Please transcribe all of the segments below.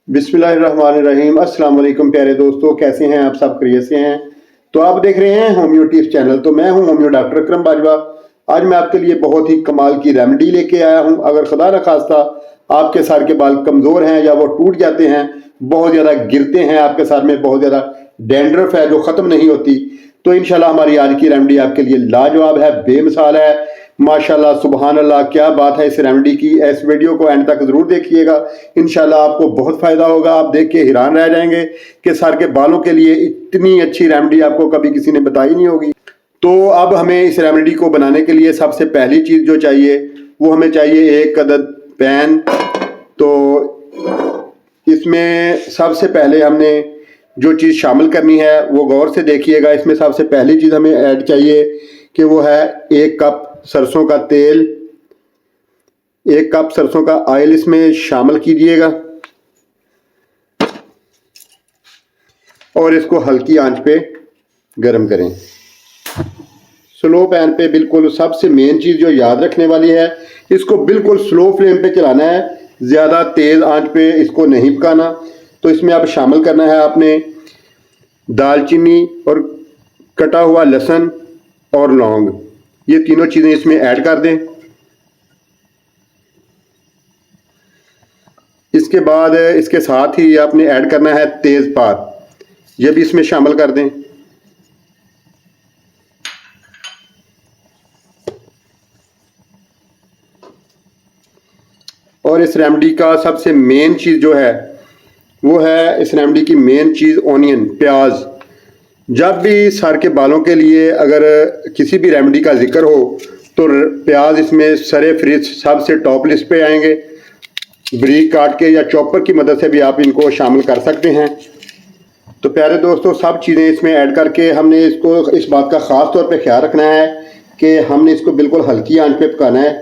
बिस्मिल्लाहिर्रहमानिर्रहीम। अस्सलाम वालेकुम प्यारे दोस्तों, कैसे हैं आप सब? खैरियत से हैं? तो आप देख रहे हैं होम्यो टिप्स चैनल। तो मैं हूं होम्यो डॉक्टर अकरम बाजवा। आज मैं आपके लिए बहुत ही कमाल की रेमेडी लेके आया हूं। अगर खुदा न खास्ता आपके सर के बाल कमज़ोर हैं या वो टूट जाते हैं, बहुत ज़्यादा गिरते हैं, आपके सर में बहुत ज़्यादा डैंड्रफ है जो ख़त्म नहीं होती, तो इंशाल्लाह हमारी आज की रेमेडी आपके लिए लाजवाब है, बेमिसाल है। माशाल्लाह सुबहान अल्लाह, क्या बात है इस रेमेडी की। इस वीडियो को एंड तक ज़रूर देखिएगा, इंशाल्लाह आपको बहुत फ़ायदा होगा। आप देख के हैरान रह जाएंगे कि सर के बालों के लिए इतनी अच्छी रेमेडी आपको कभी किसी ने बताई नहीं होगी। तो अब हमें इस रेमेडी को बनाने के लिए सबसे पहली चीज़ जो चाहिए वो हमें चाहिए एक अदद पैन। तो इसमें सबसे पहले हमने जो चीज़ शामिल करनी है वो गौर से देखिएगा। इसमें सबसे पहली चीज़ हमें ऐड चाहिए कि वो है 1 कप सरसों का तेल। 1 कप सरसों का ऑयल इसमें शामिल कीजिएगा और इसको हल्की आंच पे गरम करें, स्लो पैन पे। बिल्कुल सबसे मेन चीज़ जो याद रखने वाली है, इसको बिल्कुल स्लो फ्लेम पे चलाना है, ज़्यादा तेज़ आंच पे इसको नहीं पकाना। तो इसमें अब शामिल करना है आपने दालचीनी और कटा हुआ लहसुन और लौंग, ये तीनों चीज़ें इसमें ऐड कर दें। इसके बाद इसके साथ ही आपने ऐड करना है तेज़पात, ये भी इसमें शामिल कर दें। और इस रेमेडी का सबसे मेन चीज़ जो है वो है, इस रेमेडी की मेन चीज़ ऑनियन, प्याज। जब भी सर के बालों के लिए अगर किसी भी रेमेडी का जिक्र हो तो प्याज इसमें सरे फ्रिज सबसे टॉप लिस्ट पे आएंगे। बारीक काट के या चॉपर की मदद से भी आप इनको शामिल कर सकते हैं। तो प्यारे दोस्तों, सब चीज़ें इसमें ऐड करके हमने इसको इस बात का ख़ास तौर पे ख्याल रखना है कि हमने इसको बिल्कुल हल्की आंच पे पकाना है,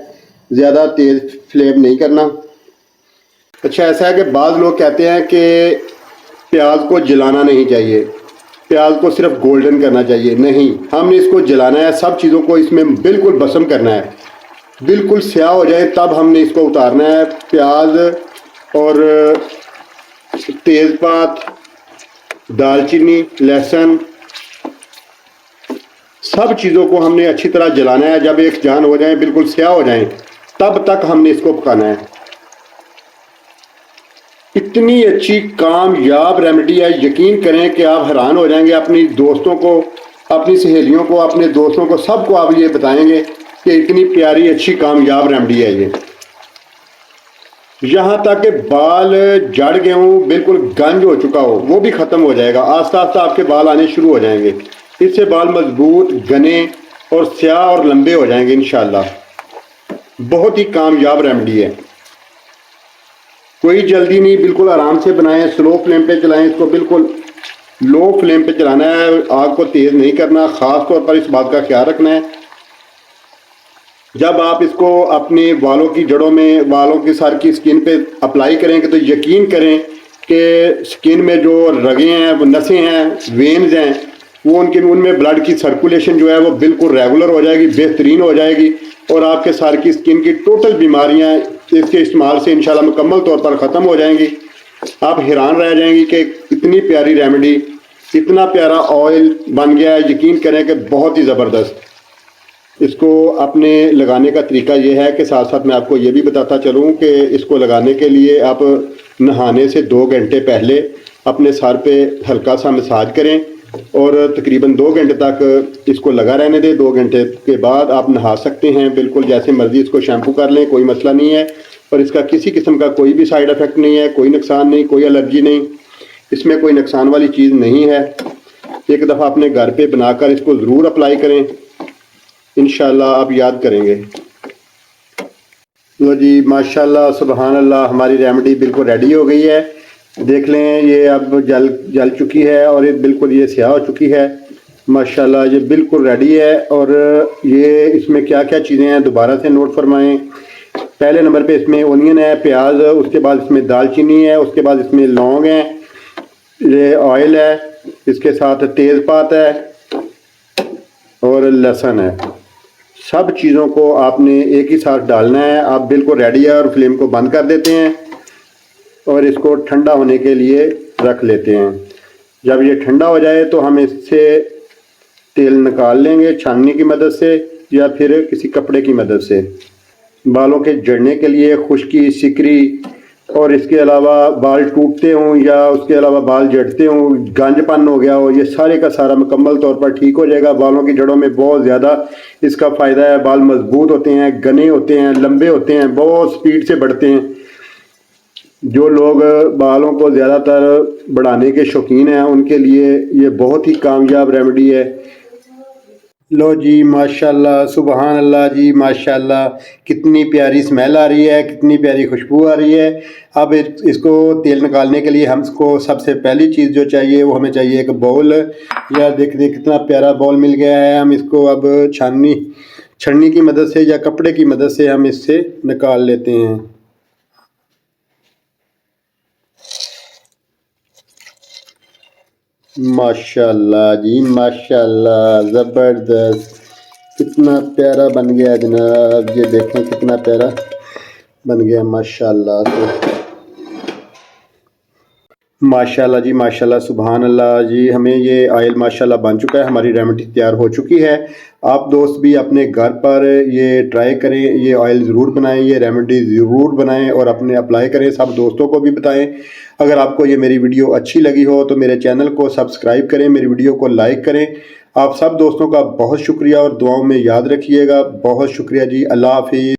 ज़्यादा तेज़ फ्लेम नहीं करना। अच्छा, ऐसा है कि बाज़ लोग कहते हैं कि प्याज को जलाना नहीं चाहिए, प्याज को सिर्फ गोल्डन करना चाहिए। नहीं, हमने इसको जलाना है, सब चीज़ों को इसमें बिल्कुल भस्म करना है, बिल्कुल स्याह हो जाए तब हमने इसको उतारना है। प्याज और तेज़पात, दालचीनी, लहसुन, सब चीज़ों को हमने अच्छी तरह जलाना है। जब एक जान हो जाए, बिल्कुल स्याह हो जाए, तब तक हमने इसको पकाना है। इतनी अच्छी कामयाब रेमेडी है, यकीन करें कि आप हैरान हो जाएंगे। अपनी दोस्तों को, अपनी सहेलियों को, अपने दोस्तों को, सबको आप ये बताएंगे कि इतनी प्यारी अच्छी कामयाब रेमेडी है ये। यहाँ तक कि बाल जड़ गए हों, बिल्कुल गंज हो चुका हो, वो भी ख़त्म हो जाएगा। आस्ता आस्ता आपके बाल आने शुरू हो जाएंगे। इससे बाल मजबूत, घने और स्याह और लंबे हो जाएंगे इंशाल्लाह। बहुत ही कामयाब रेमेडी है, कोई जल्दी नहीं, बिल्कुल आराम से बनाएं, स्लो फ्लेम पे चलाएं। इसको बिल्कुल लो फ्लेम पे चलाना है, आग को तेज़ नहीं करना। ख़ास तौर पर इस बात का ख्याल रखना है, जब आप इसको अपने बालों की जड़ों में, बालों की सर की स्किन पे अप्लाई करेंगे तो यकीन करें कि स्किन में जो रगें हैं, वो नसें हैं, वेन्स हैं, वो उनमें ब्लड की सर्कुलेशन जो है वो बिल्कुल रेगुलर हो जाएगी, बेहतरीन हो जाएगी। और आपके सर की स्किन की टोटल बीमारियां इसके इस्तेमाल से इंशाल्लाह मुकम्मल तौर पर ख़त्म हो जाएंगी। आप हैरान रह जाएंगी कि इतनी प्यारी रेमेडी, इतना प्यारा ऑयल बन गया है। यकीन करें कि बहुत ही ज़बरदस्त। इसको अपने लगाने का तरीका ये है कि साथ साथ मैं आपको ये भी बताता चलूँ कि इसको लगाने के लिए आप नहाने से 2 घंटे पहले अपने सर पे हल्का सा मसाज करें और तकरीबन 2 घंटे तक इसको लगा रहने दें। 2 घंटे के बाद आप नहा सकते हैं, बिल्कुल जैसे मर्ज़ी इसको शैम्पू कर लें, कोई मसला नहीं है। और इसका किसी किस्म का कोई भी साइड इफ़ेक्ट नहीं है, कोई नुकसान नहीं, कोई एलर्जी नहीं, इसमें कोई नुकसान वाली चीज़ नहीं है। एक दफ़ा अपने घर पे बनाकर इसको ज़रूर अप्लाई करें, इंशाल्लाह आप याद करेंगे। लो जी, माशाल्लाह सुबहान अल्लाह, हमारी रेमेडी बिल्कुल रेडी हो गई है। देख लें, ये अब जल चुकी है और ये बिल्कुल ये स्याह हो चुकी है। माशाल्लाह ये बिल्कुल रेडी है। और ये इसमें क्या क्या चीज़ें हैं दोबारा से नोट फरमाएं। पहले नंबर पे इसमें ओनियन है, प्याज, उसके बाद इसमें दालचीनी है, उसके बाद इसमें लौंग है, ये ऑयल है, इसके साथ तेज़पात है और लहसुन है। सब चीज़ों को आपने एक ही साथ डालना है। आप बिल्कुल रेडी है और फ्लेम को बंद कर देते हैं और इसको ठंडा होने के लिए रख लेते हैं। जब ये ठंडा हो जाए तो हम इससे तेल निकाल लेंगे छाननी की मदद से या फिर किसी कपड़े की मदद से। बालों के झड़ने के लिए खुश्की, सिकरी और इसके अलावा बाल टूटते हों या उसके अलावा बाल झड़ते हों, गांजपन हो गया हो, ये सारे का सारा मुकम्मल तौर पर ठीक हो जाएगा। बालों की जड़ों में बहुत ज़्यादा इसका फ़ायदा है। बाल मजबूत होते हैं, घने होते हैं, लंबे होते हैं, बहुत स्पीड से बढ़ते हैं। जो लोग बालों को ज़्यादातर बढ़ाने के शौकीन हैं उनके लिए ये बहुत ही कामयाब रेमेडी है। लो जी माशाल्लाह, सुबहान अल्लाह जी, माशाल्लाह कितनी प्यारी स्मेल आ रही है, कितनी प्यारी खुशबू आ रही है। अब इसको तेल निकालने के लिए हमको सबसे पहली चीज़ जो चाहिए वो हमें चाहिए एक बाउल। या देखते कितना प्यारा बाउल मिल गया है। हम इसको अब छन्नी की मदद से या कपड़े की मदद से हम इससे निकाल लेते हैं। माशाल्लाह जी माशाल्लाह, ज़बरदस्त, कितना प्यारा बन गया जनाब। ये देखें कितना प्यारा बन गया माशाल्लाह। तो माशाल्लाह जी माशाल्लाह, सुभान अल्लाह जी, हमें ये ऑयल माशाल्लाह बन चुका है, हमारी रेमेडी तैयार हो चुकी है। आप दोस्त भी अपने घर पर ये ट्राई करें, ये ऑयल ज़रूर बनाएं, ये रेमेडी ज़रूर बनाएं और अपने अप्लाई करें, सब दोस्तों को भी बताएं। अगर आपको ये मेरी वीडियो अच्छी लगी हो तो मेरे चैनल को सब्सक्राइब करें, मेरी वीडियो को लाइक करें। आप सब दोस्तों का बहुत शुक्रिया और दुआओं में याद रखिएगा। बहुत शुक्रिया जी, अल्लाह हाफिज़।